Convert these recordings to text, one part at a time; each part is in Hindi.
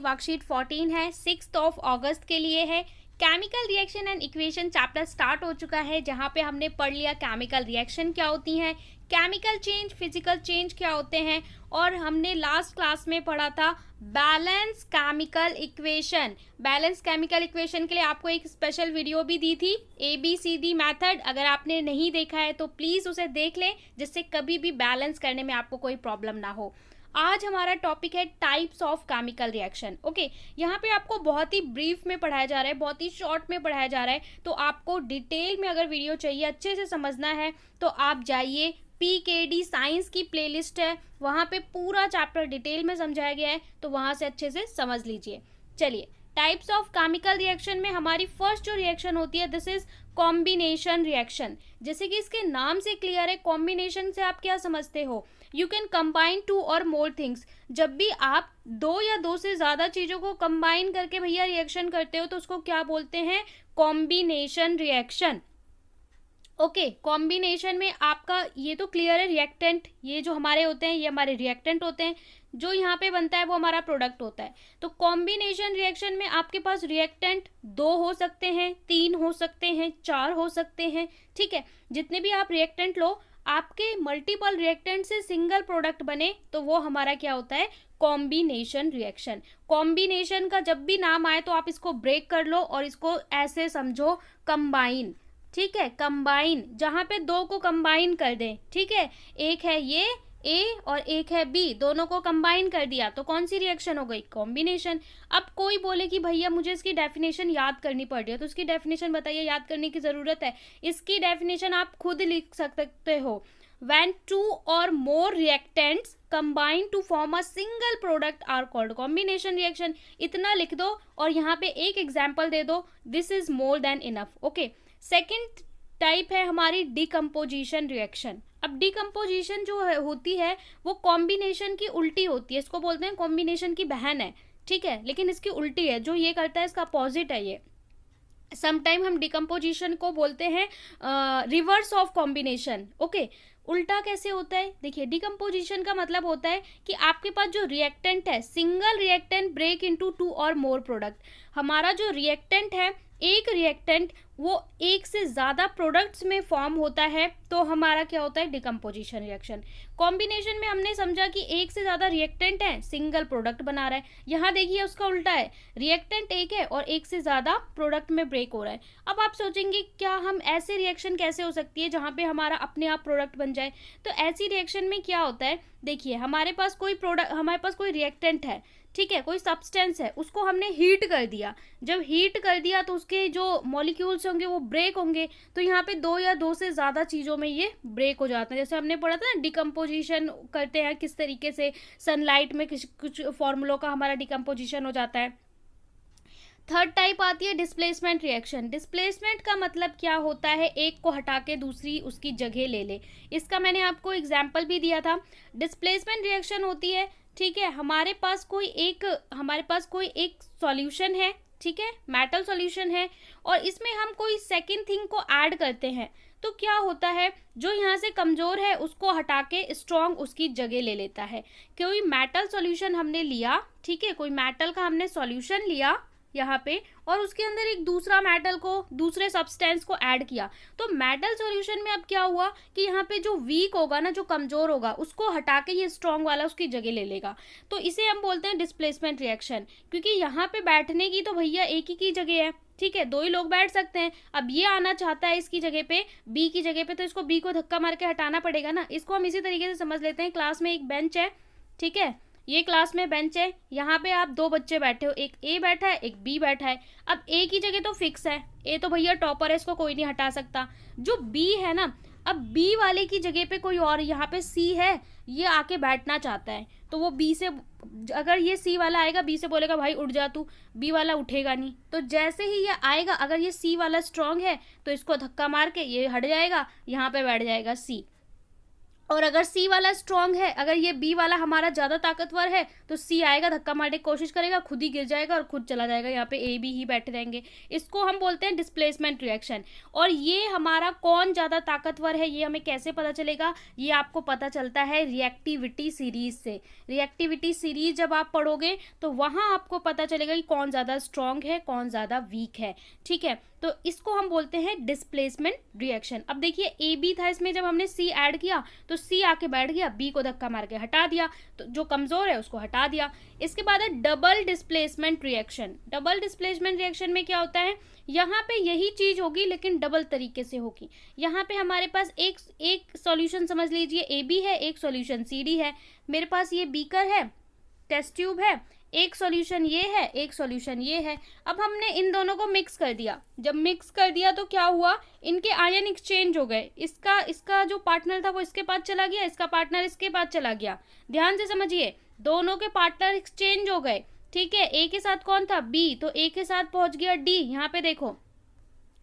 वर्कशीट 14 है, 6 अगस्त के लिए है। Chemical reaction and equation chapter start हो चुका है, जहाँ पे हमने पढ़ लिया केमिकल रिएक्शन क्या होती हैं, केमिकल चेंज, फिजिकल चेंज क्या होते हैं, और हमने लास्ट क्लास में पढ़ा था balance chemical equation. Balance chemical equation के लिए आपको एक स्पेशल वीडियो भी दी थी, ABCD मेथड। अगर आपने नहीं देखा है तो प्लीज़ उसे देख लें, जिससे कभी भी बैलेंस करने में आपको कोई प्रॉब्लम ना हो। आज हमारा टॉपिक है types of chemical reaction. Okay, यहाँ पे आपको बहुत ही ब्रीफ में पढ़ाया जा रहा है, बहुत ही शॉर्ट में पढ़ाया जा रहा है। तो आपको डिटेल में अगर वीडियो चाहिए, अच्छे से समझना है, तो आप जाइए, PKD साइंस की प्लेलिस्ट है, वहाँ पे पूरा चैप्टर डिटेल में समझाया गया है, तो वहाँ से अच्छे से समझ लीजिए। चलिए, टाइप्स ऑफ केमिकल रिएक्शन में हमारी फर्स्ट जो रिएक्शन होती है, दिस इज कॉम्बिनेशन रिएक्शन। जैसे कि इसके नाम से क्लियर है, कॉम्बिनेशन से आप क्या समझते हो, यू कैन कंबाइन 2 और मोर थिंग्स। जब भी आप 2 या 2 से ज़्यादा चीज़ों को कंबाइन करके भैया रिएक्शन करते हो, तो उसको क्या बोलते हैं, कॉम्बिनेशन रिएक्शन। ओके, कॉम्बिनेशन में आपका ये तो क्लियर है, रिएक्टेंट, ये जो हमारे होते हैं ये हमारे रिएक्टेंट होते हैं, जो यहाँ पे बनता है वो हमारा प्रोडक्ट होता है। तो कॉम्बिनेशन रिएक्शन में आपके पास रिएक्टेंट 2 हो सकते हैं, 3 हो सकते हैं, 4 हो सकते हैं, ठीक है। जितने भी आप रिएक्टेंट लो, आपके मल्टीपल रिएक्टेंट से सिंगल प्रोडक्ट बने, तो वो हमारा क्या होता है, कॉम्बिनेशन रिएक्शन। कॉम्बिनेशन का जब भी नाम आए तो आप इसको ब्रेक कर लो और इसको ऐसे समझो, कंबाइन, ठीक है, कंबाइन, जहाँ पे 2 को कंबाइन कर दें, ठीक है, एक है ये A और एक है B, दोनों को कंबाइन कर दिया, तो कौन सी रिएक्शन हो गई, कॉम्बिनेशन। अब कोई बोले कि भैया मुझे इसकी डेफिनेशन याद करनी पड़ रही है, तो इसकी डेफिनेशन बताइए, याद करने की ज़रूरत है। इसकी डेफिनेशन आप खुद लिख सकते हो, when 2 or more reactants combine to form a single product are called combination reaction। इतना लिख दो और यहाँ पे एक एग्जाम्पल दे दो, this is more than enough। Okay, second type है हमारी डिकम्पोजिशन रिएक्शन। अब डिकम्पोजिशन जो होती है वो कॉम्बिनेशन की उल्टी होती है, इसको बोलते हैं कॉम्बिनेशन की बहन है, ठीक है, लेकिन इसकी उल्टी है, जो ये करता है इसका अपोजिट है ये। समटाइम हम डिकम्पोजिशन को बोलते हैं रिवर्स ऑफ कॉम्बिनेशन। ओके, उल्टा कैसे होता है, देखिए, डिकम्पोजिशन का मतलब होता है कि आपके पास जो रिएक्टेंट है, सिंगल रिएक्टेंट ब्रेक इनटू 2 और मोर प्रोडक्ट। हमारा जो रिएक्टेंट है, एक रिएक्टेंट वो एक से ज़्यादा प्रोडक्ट्स में फॉर्म होता है, तो हमारा क्या होता है, डिकम्पोजिशन रिएक्शन। कॉम्बिनेशन में हमने समझा कि एक से ज़्यादा रिएक्टेंट है, सिंगल प्रोडक्ट बना रहा है। यहाँ देखिए उसका उल्टा है, रिएक्टेंट एक है और एक से ज़्यादा प्रोडक्ट में ब्रेक हो रहा है। अब आप सोचेंगे क्या हम ऐसे रिएक्शन कैसे हो सकती है जहाँ पे हमारा अपने आप प्रोडक्ट बन जाए। तो ऐसी रिएक्शन में क्या होता है, देखिए, हमारे पास कोई रिएक्टेंट है, ठीक है, कोई सब्सटेंस है, उसको हमने हीट कर दिया। जब हीट कर दिया तो उसके जो मॉलिक्यूल्स होंगे वो ब्रेक होंगे, तो यहाँ पे 2 या 2 से ज़्यादा चीज़ों में ये ब्रेक हो जाते हैं। जैसे हमने पढ़ा था ना, डिकम्पोजिशन करते हैं किस तरीके से, सनलाइट में कुछ फॉर्मूलों का हमारा डिकम्पोजिशन हो जाता है। थर्ड टाइप आती है डिस्प्लेसमेंट रिएक्शन। डिस्प्लेसमेंट का मतलब क्या होता है, एक को हटा के दूसरी उसकी जगह ले ले। इसका मैंने आपको एग्जाम्पल भी दिया था। डिस्प्लेसमेंट रिएक्शन होती है, ठीक है, हमारे पास कोई एक सॉल्यूशन है, ठीक है, मेटल सॉल्यूशन है, और इसमें हम कोई सेकंड थिंग को ऐड करते हैं, तो क्या होता है, जो यहाँ से कमज़ोर है उसको हटा के स्ट्रॉन्ग उसकी जगह ले लेता है। कोई मेटल सॉल्यूशन हमने लिया, ठीक है, कोई मेटल का हमने सॉल्यूशन लिया यहाँ पे, और उसके अंदर एक दूसरा मेटल को, दूसरे सब्सटेंस को ऐड किया, तो मेटल सॉल्यूशन में अब क्या हुआ कि यहाँ पे जो वीक होगा ना, जो कमज़ोर होगा, उसको हटा के ये स्ट्रॉन्ग वाला उसकी जगह ले लेगा। तो इसे हम बोलते हैं डिस्प्लेसमेंट रिएक्शन, क्योंकि यहाँ पे बैठने की तो भैया एक ही की जगह है, ठीक है, 2 ही लोग बैठ सकते हैं। अब ये आना चाहता है इसकी जगह पे, बी की जगह पे, तो इसको बी को धक्का मार के हटाना पड़ेगा ना। इसको हम इसी तरीके से समझ लेते हैं, क्लास में एक बेंच है, ठीक है, ये क्लास में बेंच है, यहाँ पे आप 2 बच्चे बैठे हो, एक ए बैठा है, एक बी बैठा है। अब ए की जगह तो फिक्स है, ए तो भैया टॉपर है, इसको कोई नहीं हटा सकता। जो बी है ना, अब बी वाले की जगह पे कोई और, यहाँ पे सी है, ये आके बैठना चाहता है, तो वो बी से, अगर ये सी वाला आएगा, बी से बोलेगा भाई उठ जा तू, बी वाला उठेगा नहीं। तो जैसे ही ये आएगा, अगर ये सी वाला स्ट्रांग है तो इसको धक्का मार के ये हट जाएगा, यहाँ पे बैठ जाएगा सी। और अगर सी वाला स्ट्रांग है, अगर ये बी वाला हमारा ज़्यादा ताकतवर है, तो सी आएगा, धक्का मारने की कोशिश करेगा, खुद ही गिर जाएगा और खुद चला जाएगा, यहाँ पे ए बी ही बैठे रहेंगे। इसको हम बोलते हैं डिस्प्लेसमेंट रिएक्शन। और ये हमारा कौन ज़्यादा ताकतवर है ये हमें कैसे पता चलेगा, ये आपको पता चलता है रिएक्टिविटी सीरीज से। रिएक्टिविटी सीरीज जब आप पढ़ोगे तो वहाँ आपको पता चलेगा कि कौन ज़्यादा स्ट्रांग है, कौन ज़्यादा वीक है। ठीक है, तो इसको हम बोलते हैं डिस्प्लेसमेंट रिएक्शन। अब देखिए ए बी था, इसमें जब हमने सी ऐड किया तो सी आके बैठ गया, बी को धक्का मार के हटा दिया, तो जो कमजोर है उसको हटा दिया। इसके बाद है double displacement reaction. Double displacement reaction में क्या होता है, यहाँ पे यही चीज होगी लेकिन डबल तरीके से होगी। यहाँ पे हमारे पास एक सॉल्यूशन समझ लीजिए ए बी है, एक सॉल्यूशन सी डी है। मेरे पास ये बीकर है, टेस्ट ट्यूब है, एक सॉल्यूशन ये है, एक सॉल्यूशन ये है। अब हमने इन दोनों को मिक्स कर दिया। जब मिक्स कर दिया तो क्या हुआ, इनके आयन एक्सचेंज हो गए। इसका जो पार्टनर था वो इसके पास चला गया, इसका पार्टनर इसके पास चला गया। ध्यान से समझिए, दोनों के पार्टनर एक्सचेंज हो गए। ठीक है, ए के साथ कौन था, बी, तो ए के साथ पहुंच गया डी। यहाँ पे देखो,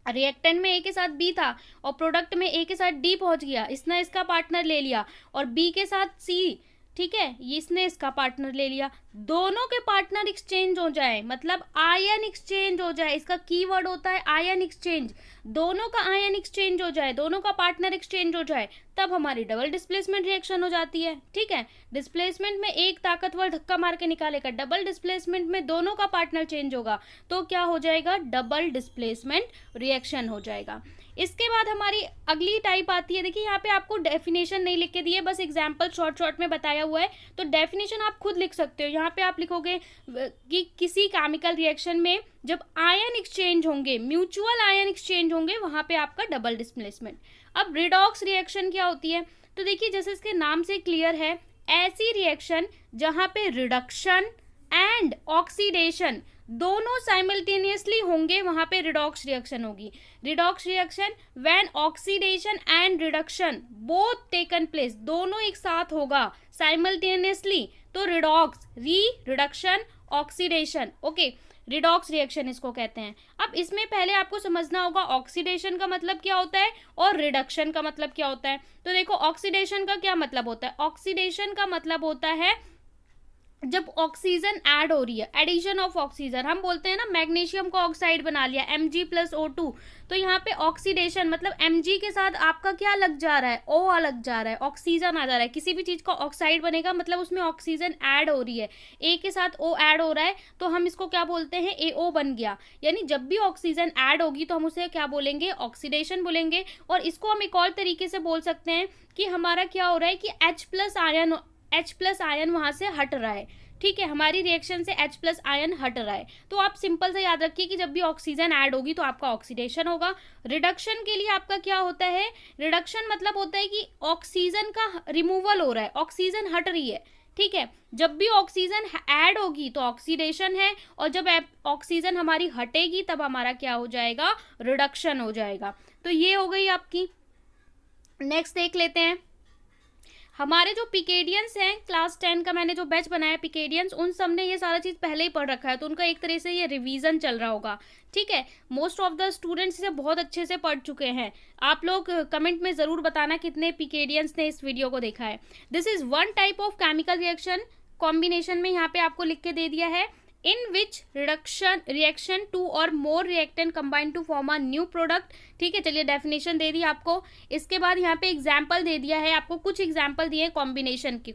रिएक्टेंट में ए के साथ बी था और प्रोडक्ट में ए के साथ डी पहुंच गया। इसने इसका पार्टनर ले लिया और बी के साथ सी, ठीक है, इसने इसका पार्टनर ले लिया। दोनों के पार्टनर एक्सचेंज हो जाए, मतलब आयन एक्सचेंज हो जाए। इसका कीवर्ड होता है आयन एक्सचेंज। दोनों का आयन एक्सचेंज हो जाए, दोनों का पार्टनर एक्सचेंज हो जाए, तब हमारी डबल डिस्प्लेसमेंट रिएक्शन हो जाती है। ठीक है, डिस्प्लेसमेंट में एक ताकतवर धक्का मार के निकालेगा, डबल डिस्प्लेसमेंट में दोनों का पार्टनर चेंज होगा, तो क्या हो जाएगा, डबल डिस्प्लेसमेंट रिएक्शन हो जाएगा। इसके बाद हमारी अगली टाइप आती है। देखिए यहाँ पे आपको डेफिनेशन नहीं लिख के दिए, बस एग्जाम्पल शॉर्ट में बताया हुआ है, तो डेफिनेशन आप खुद लिख सकते हो। यहाँ पे आप लिखोगे कि किसी केमिकल रिएक्शन में जब आयन एक्सचेंज होंगे, म्यूचुअल आयन एक्सचेंज होंगे, वहां पे आपका डबल डिस्प्लेसमेंट। अब रिडॉक्स रिएक्शन क्या होती है, तो देखिए जैसे इसके नाम से क्लियर है, ऐसी रिएक्शन जहां पे रिडक्शन एंड ऑक्सीडेशन दोनों साइमल्टेनियसली होंगे, वहां पे रिडॉक्स रिएक्शन होगी। Redox reaction when oxidation and reduction both taken place, दोनों एक साथ होगा साइमल्टेनियसली, तो redox, reduction, oxidation. Okay, redox reaction इसको कहते हैं। अब इसमें पहले आपको समझना होगा ऑक्सीडेशन का मतलब क्या होता है और रिडक्शन का मतलब क्या होता है। तो देखो, ऑक्सीडेशन का क्या मतलब होता है, ऑक्सीडेशन का मतलब होता है जब ऑक्सीजन ऐड हो रही है, एडिशन ऑफ ऑक्सीजन, हम बोलते हैं ना मैग्नीशियम को ऑक्साइड बना लिया Mg+O2, तो यहाँ पे ऑक्सीडेशन मतलब Mg के साथ आपका क्या लग जा रहा है, O लग जा रहा है, ऑक्सीजन आ जा रहा है। किसी भी चीज का ऑक्साइड बनेगा मतलब उसमें ऑक्सीजन ऐड हो रही है, A के साथ O ऐड हो रहा है, तो हम इसको क्या बोलते हैं, AO बन गया। यानी जब भी ऑक्सीजन ऐड होगी तो हम उसे क्या बोलेंगे, ऑक्सीडेशन बोलेंगे। और इसको हम एक और तरीके से बोल सकते हैं कि हमारा क्या हो रहा है कि H+ आयन वहां से हट रहा है। ठीक है, हमारी रिएक्शन से H+ आयन हट रहा है। तो आप सिंपल से याद रखिए कि जब भी ऑक्सीजन ऐड होगी तो आपका ऑक्सीडेशन होगा। रिडक्शन के लिए आपका क्या होता है, रिडक्शन मतलब होता है कि ऑक्सीजन का रिमूवल हो रहा है, ऑक्सीजन हट रही है। ठीक है, जब भी ऑक्सीजन ऐड होगी तो ऑक्सीडेशन है, और जब ऑक्सीजन हमारी हटेगी तब हमारा क्या हो जाएगा, रिडक्शन हो जाएगा। तो ये हो गई आपकी। नेक्स्ट देख लेते हैं, हमारे जो पिकेडियंस हैं, क्लास 10 का मैंने जो बैच बनाया पिकेडियंस, उन सब ने ये सारा चीज पहले ही पढ़ रखा है, तो उनका एक तरह से ये रिवीजन चल रहा होगा। ठीक है, मोस्ट ऑफ द स्टूडेंट्स इसे बहुत अच्छे से पढ़ चुके हैं। आप लोग कमेंट में जरूर बताना कितने पिकेडियंस ने इस वीडियो को देखा है। This is one type of chemical reaction, combination में यहाँ पे आपको लिख के दे दिया है, in which reaction two or more reactant combine to form a new product। ठीक है, चलिए डेफिनेशन दे दी आपको। इसके बाद यहाँ पे एग्जाम्पल दे दिया है आपको, कुछ एग्जाम्पल दिए कॉम्बिनेशन की,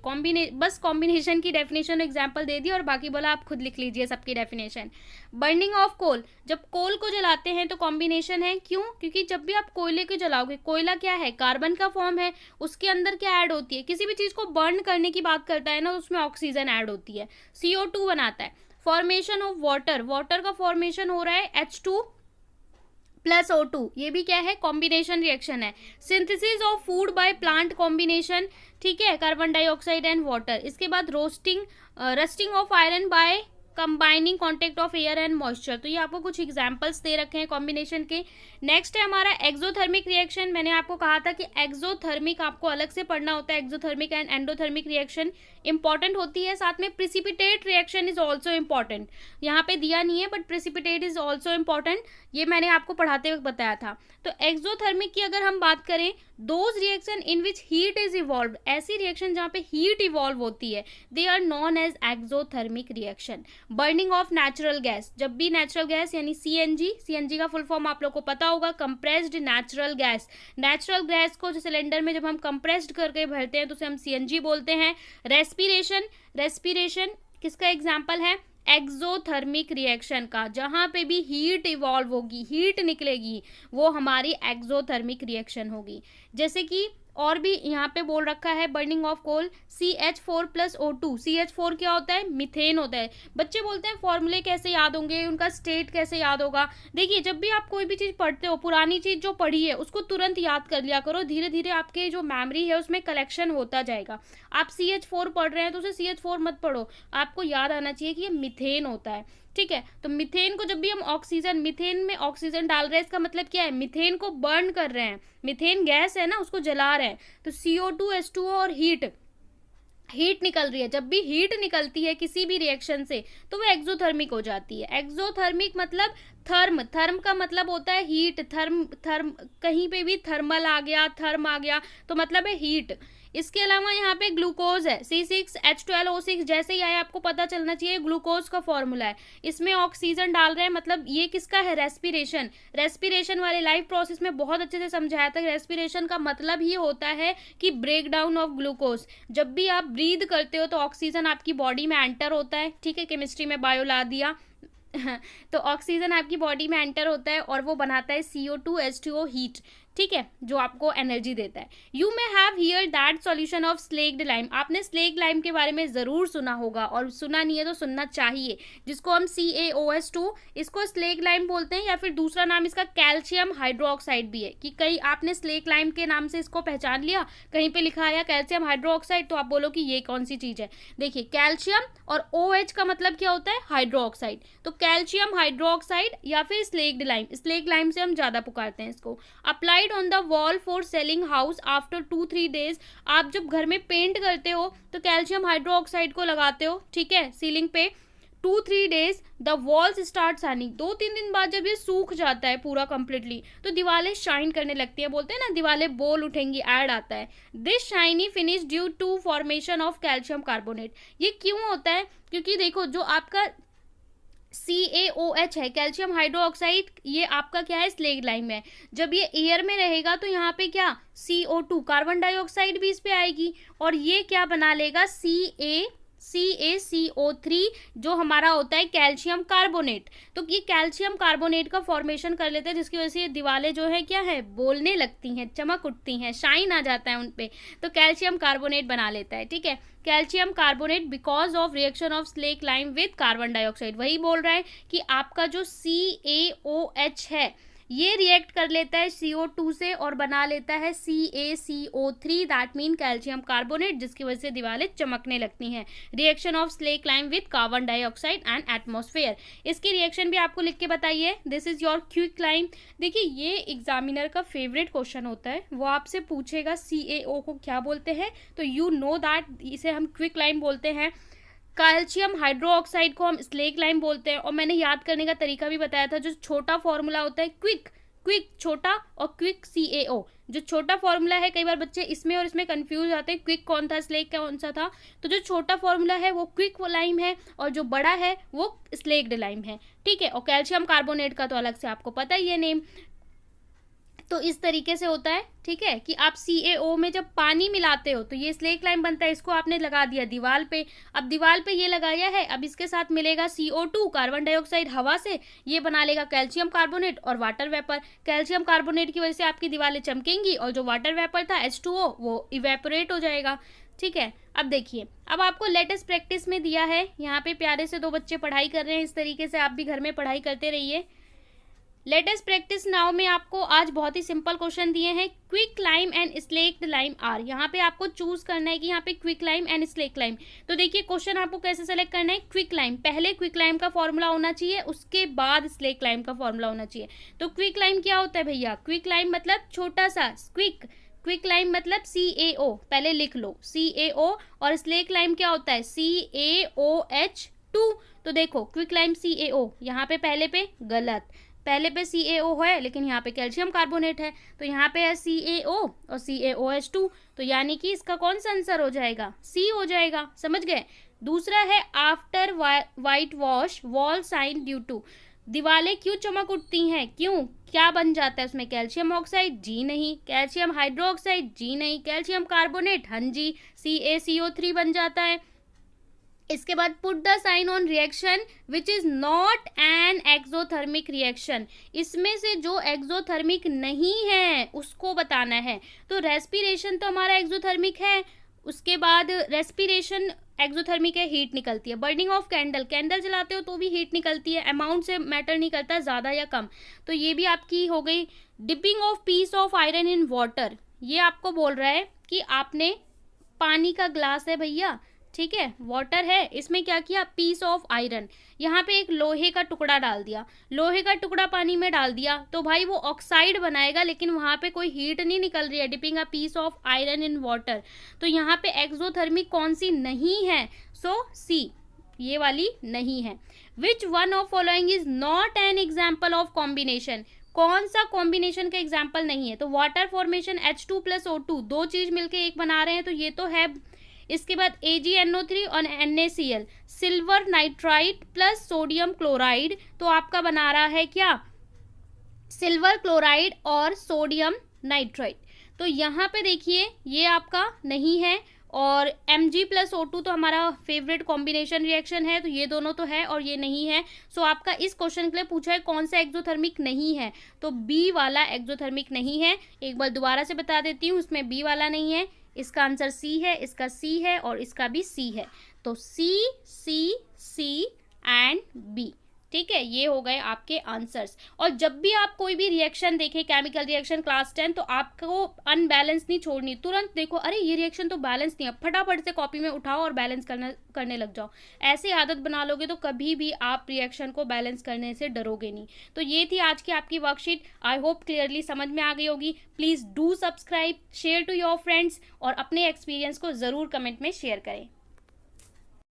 बस कॉम्बिनेशन की डेफिनेशन एग्जाम्पल दे दी और बाकी बोला आप खुद लिख लीजिए सबकी डेफिनेशन। बर्निंग ऑफ कोल, जब कोल को जलाते हैं तो कॉम्बिनेशन है, क्यों, क्योंकि जब भी आप कोयले को जलाओगे, कोयला क्या है, कार्बन का फॉर्म है, उसके अंदर क्या ऐड होती है, किसी भी चीज को बर्न करने की बात करता है ना, उसमें ऑक्सीजन ऐड होती है, CO2 बनाता है। फॉर्मेशन ऑफ वाटर, वाटर का फॉर्मेशन हो रहा है H2+O2, ये भी क्या है, कॉम्बिनेशन रिएक्शन है। Synthesis of food by plant combination, ठीक है, कार्बन डाइऑक्साइड एंड वाटर। इसके बाद rusting of iron by combining contact of air and moisture. तो ये आपको कुछ एग्जांपल्स दे रखे हैं कॉम्बिनेशन के। नेक्स्ट है हमारा एक्सोथर्मिक रिएक्शन। मैंने आपको कहा था कि एक्सोथर्मिक आपको अलग से पढ़ना होता है, exothermic and endothermic reaction important होती है। साथ में precipitate reaction is also important, यहाँ पे दिया नहीं है but precipitate is also important, ये मैंने आपको पढ़ाते वक्त बताया था। तो एक्सोथर्मिक की अगर हम बात करें, those reaction in which heat is evolve, ऐसी रिएक्शन जहाँ पे हीट इवॉल्व होती है, they are known as exothermic reaction. Burning of natural gas, जब भी नेचुरल गैस यानी सीएनजी, सीएनजी का फुल फॉर्म आप लोग को पता होगा, compressed natural gas. Natural gas को जो सिलेंडर में जब हम कंप्रेस्ड करके भरते हैं तो उसे हम सीएनजी बोलते हैं। रेस्पिरेशन, रेस्पिरेशन किसका एग्जाम्पल है? एक्सोथर्मिक रिएक्शन का, जहां पे भी हीट इवॉल्व होगी, हीट निकलेगी, वो हमारी एक्सोथर्मिक रिएक्शन होगी। जैसे कि और भी यहाँ पे बोल रखा है, burning of coal, CH4 + O2। CH4 क्या होता है? मीथेन होता है। बच्चे बोलते हैं फॉर्मूले कैसे याद होंगे, उनका स्टेट कैसे याद होगा। देखिए, जब भी आप कोई भी चीज़ पढ़ते हो, पुरानी चीज़ जो पढ़ी है उसको तुरंत याद कर लिया करो, धीरे धीरे आपके जो मेमोरी है उसमें कलेक्शन होता जाएगा। आप CH4 पढ़ रहे हैं तो उसे CH4 मत पढ़ो, आपको याद आना चाहिए कि ये मीथेन होता है, ठीक है। तो मीथेन को जब भी हम ऑक्सीजन, मीथेन में ऑक्सीजन डाल रहे हैं, इसका मतलब क्या है? मीथेन को बर्न कर रहे हैं, मीथेन गैस है ना, उसको जला रहे हैं। तो CO2 H2O और हीट निकल रही है। जब भी हीट निकलती है किसी भी रिएक्शन से तो वो एक्सोथर्मिक हो जाती है। एक्सोथर्मिक मतलब थर्म, थर्म का मतलब होता है हीट, थर्म कहीं पे भी थर्मल आ गया, थर्म आ गया तो मतलब है हीट। इसके अलावा यहाँ पे ग्लूकोज है, C6H12O6, जैसे ही आया आपको पता चलना चाहिए ग्लूकोज का फॉर्मूला है। इसमें ऑक्सीजन डाल रहे हैं, मतलब ये किसका है? रेस्पिरेशन। रेस्पिरेशन वाले लाइव प्रोसेस में बहुत अच्छे से समझाया था। रेस्पिरेशन का मतलब ही होता है कि ब्रेक डाउन ऑफ ग्लूकोज। जब भी आप ब्रीद करते हो तो ऑक्सीजन आपकी बॉडी में एंटर होता है, ठीक है, केमिस्ट्री में बायो ला दिया तो ऑक्सीजन आपकी बॉडी में एंटर होता है और वो बनाता है CO2 H2O हीट, ठीक है, जो आपको एनर्जी देता है। You may have here that solution of slaked lime. आपने स्लेक्ड लाइम के बारे में ज़रूर सुना होगा, और सुना नहीं है तो सुनना चाहिए, जिसको हम CaOH2, इसको स्लेक्ड लाइम बोलते हैं, या फिर दूसरा नाम इसका कैल्शियम हाइड्रोक्साइड भी है। कि कहीं आपने स्लेक्ड लाइम के नाम से इसको पहचान लिया, कहीं पे लिखा आया कैल्शियम हाइड्रोक्साइड, तो आप बोलो कि ये कौन सी चीज़ है। देखिए, कैल्शियम और OH का मतलब क्या होता है? हाइड्रोक्साइड। तो कैल्शियम हाइड्रोक्साइड या फिर स्लेक्ड लाइम, स्लेक्ड लाइम से हम ज़्यादा पुकारते हैं इसको। Apply on the wall for selling house after 2-3 days. आप जब घर में पेंट करते हो तो कैल्शियम हाइड्रोक्साइड को लगाते हो, ठीक है, सीलिंग पे। 2-3 days the walls start shining. 2-3 दिन बाद जब ये सूख जाता है पूरा कंप्लीटली तो दीवारें शाइन करने लगती है, बोलते हैं ना दीवारें बोल उठेंगी, ऐड आता है। This shiny finish due to formation of calcium carbonate. ये क्यों होता है? क्योंकि देखो, जो आपका CaOH है, कैल्शियम हाइड्रोक्साइड, ये आपका क्या है? स्लेक्ड लाइम है। जब ये एयर में रहेगा तो यहाँ पे क्या? CO2 कार्बन डाइऑक्साइड भी इस पे आएगी, और ये क्या बना लेगा? CaCO3, जो हमारा होता है कैल्शियम कार्बोनेट। तो ये कैल्शियम कार्बोनेट का फॉर्मेशन कर लेते हैं, जिसकी वजह से ये दीवारें जो है क्या है? बोलने लगती हैं, चमक उठती हैं, शाइन आ जाता है उन पे, तो कैल्शियम कार्बोनेट बना लेता है, ठीक है। Calcium carbonate because of reaction of slack lime with carbon dioxide. वही बोल रहा है कि आपका जो CaOH है ये रिएक्ट कर लेता है CO2 से और बना लेता है CaCO3, that mean calcium carbonate, जिसकी वजह से दीवारें चमकने लगती हैं। Reaction of slack lime with carbon dioxide and atmosphere. इसकी रिएक्शन भी आपको लिख के बताइए। This is your quick lime. देखिए, ये एग्जामिनर का फेवरेट क्वेश्चन होता है, वो आपसे पूछेगा CaO को क्या बोलते हैं, तो यू नो दैट इसे हम क्विक लाइम बोलते हैं। कैल्शियम हाइड्रोक्साइड को हम स्लेक लाइम बोलते हैं। और मैंने याद करने का तरीका भी बताया था, जो छोटा फॉर्मूला होता है क्विक, क्विक छोटा, और क्विक CaO। जो छोटा फॉर्मूला है, कई बार बच्चे इसमें और इसमें कंफ्यूज आते हैं, क्विक कौन था, स्लेक कौन सा था। तो जो छोटा फॉर्मूला है वो क्विक लाइम है, और जो बड़ा है वो स्लेक्ड लाइम है, ठीक है। और कैल्शियम कार्बोनेट का तो अलग से आपको पता ही है नेम। तो इस तरीके से होता है, ठीक है, कि आप CaO में जब पानी मिलाते हो तो ये स्लेक लाइम बनता है। इसको आपने लगा दिया दीवार पे, अब दीवार पे ये लगाया है, अब इसके साथ मिलेगा CO2 कार्बन डाइऑक्साइड हवा से, ये बना लेगा कैल्शियम कार्बोनेट और वाटर वेपर। कैल्शियम कार्बोनेट की वजह से आपकी दीवारें चमकेंगी, और जो वाटर वेपर था H2O वो इवेपोरेट हो जाएगा, ठीक है। अब देखिए, अब आपको लेटेस्ट प्रैक्टिस में दिया है, यहाँ पे प्यारे से 2 बच्चे पढ़ाई कर रहे हैं, इस तरीके से आप भी घर में पढ़ाई करते रहिए। लेट अस प्रैक्टिस नाउ में आपको आज बहुत ही सिंपल क्वेश्चन दिए हैं। Quick lime and slaked lime are, यहाँ पे आपको चूज करना है कि यहाँ पे quick lime and slake lime. तो देखिए क्वेश्चन आपको कैसे सेलेक्ट करना है। क्विक लाइम, पहले क्विक लाइम का फॉर्मूला होना चाहिए, उसके बाद स्लेक लाइम का फॉर्मूला होना चाहिए। तो क्विक लाइम क्या होता है भैया? क्विक लाइम मतलब छोटा सा क्विक, क्विक लाइम मतलब CaO, पहले लिख लो CaO। और स्लेक लाइम क्या होता है? CaOH2। तो देखो क्विक लाइम CaO, यहाँ पे पहले पे गलत, पहले पे CaO है लेकिन यहाँ पे कैल्शियम कार्बोनेट है, तो यहाँ पे है CaO और CaOH2, तो यानी कि इसका कौन सा आंसर हो जाएगा? C हो जाएगा। समझ गए? दूसरा है after white wash wall shine due to, दीवारें क्यों चमक उठती हैं? क्यों? क्या बन जाता है उसमें? Calcium oxide? जी नहीं। Calcium hydroxide? जी नहीं। Calcium carbonate? हाँ जी, CaCO3 बन जाता है। इसके बाद put the sign on reaction which is not an exothermic reaction, इसमें से जो एक्सोथर्मिक नहीं है उसको बताना है। तो रेस्पिरेशन तो हमारा एक्सोथर्मिक है, उसके बाद रेस्पिरेशन एक्सोथर्मिक है, हीट निकलती है। बर्निंग ऑफ कैंडल, कैंडल जलाते हो तो भी हीट निकलती है, अमाउंट से मैटर नहीं करता ज़्यादा या कम, तो ये भी आपकी हो गई। Dipping of peace of iron in water, ये आपको बोल रहा है कि आपने पानी का ग्लास है भैया, ठीक है, वाटर है, इसमें क्या किया? पीस ऑफ आयरन, यहाँ पे एक लोहे का टुकड़ा डाल दिया, लोहे का टुकड़ा पानी में डाल दिया तो भाई वो ऑक्साइड बनाएगा, लेकिन वहाँ पे कोई हीट नहीं निकल रही है। Dipping a piece of iron in water, तो यहाँ पे एक्सोथर्मिक कौन सी नहीं है? सो सी, ये वाली नहीं है। Which one of following is not an example of combination, कौन सा कॉम्बिनेशन का एग्जाम्पल नहीं है? तो वाटर फॉर्मेशन H2 + O2, दो चीज मिलके एक बना रहे हैं तो ये तो है। इसके बाद AgNO3 और NaCl, silver nitride plus sodium chloride, तो आपका बना रहा है क्या? सिल्वर क्लोराइड और सोडियम नाइट्राइड। तो यहाँ पे देखिए ये आपका नहीं है, और Mg + O2 तो हमारा फेवरेट कॉम्बिनेशन रिएक्शन है, तो ये दोनों तो है और ये नहीं है। सो आपका इस क्वेश्चन के लिए पूछा है कौन सा एक्सोथर्मिक नहीं है, तो बी वाला एक्सोथर्मिक नहीं है। एक बार दोबारा से बता देती हूँ, इसमें बी वाला नहीं है, इसका आंसर सी है, इसका सी है और इसका भी सी है। तो सी सी सी एंड बी, ठीक है, ये हो गए आपके आंसर्स। और जब भी आप कोई भी रिएक्शन देखें, केमिकल रिएक्शन क्लास 10, तो आपको अनबैलेंस नहीं छोड़नी, तुरंत देखो अरे ये रिएक्शन तो बैलेंस नहीं है, फटाफट से कॉपी में उठाओ और बैलेंस करने लग जाओ। ऐसी आदत बना लोगे तो कभी भी आप रिएक्शन को बैलेंस करने से डरोगे नहीं। तो ये थी आज की आपकी वर्कशीट, आई होप क्लियरली समझ में आ गई होगी। Please do subscribe, share to your friends और अपने एक्सपीरियंस को ज़रूर कमेंट में शेयर करें।